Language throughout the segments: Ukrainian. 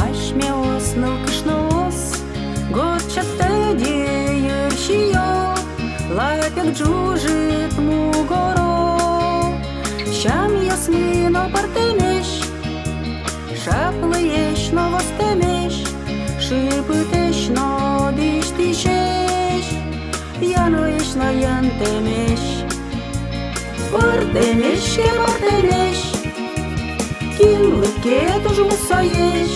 Ашмеос, нылкышноос, готчатте дieyrşiyo, лапяк джужит мугоро. Щам ясмино партемеш, шаплыеш новостемеш, шипытеш но диштишеш, яноеш но янтемеш. Партемешке партемеш, кинлыкке тужмусаеш,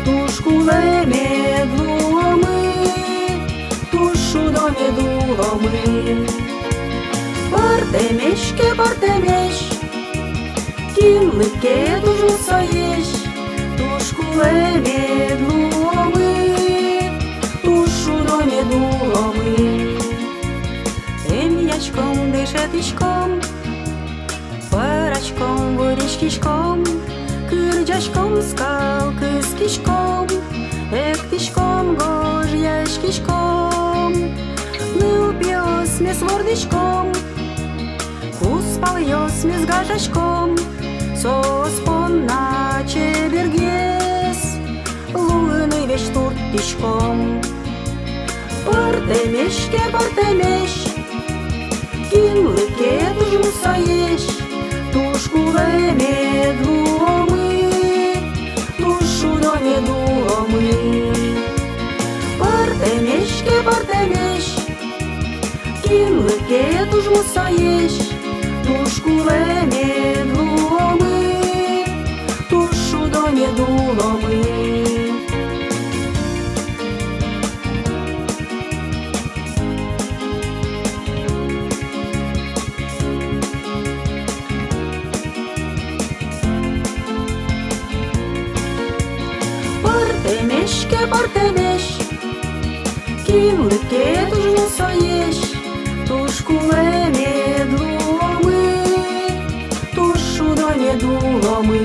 тушкуле медлуомы, тушу-до медуломы. Партемешке партемеш, кинлыкке тужмусаеш, тушкуле медлуомы, тушу-до медуломы. Тем'ячком дишетичком, парачком вирічкічком, кирджачком скалки з кішком, ектичком гож'ячкічком, не уп'єс міс вордичком, куспал-йос міс гажачком, соспон наче бергес, лугний вещ туртичком. Партемешке партемеш, кинлыкке тужмусаеш, тушкуле медлуомы, тушу-до медуломы. Партемешке партемеш, кинлыкке тужмусаеш, тушкуле медлуомы, тушу-до медуломы. Партемешке партемеш, кинлыкке тужмусаеш, тушкуле медлуомы, тушу-до медуломы.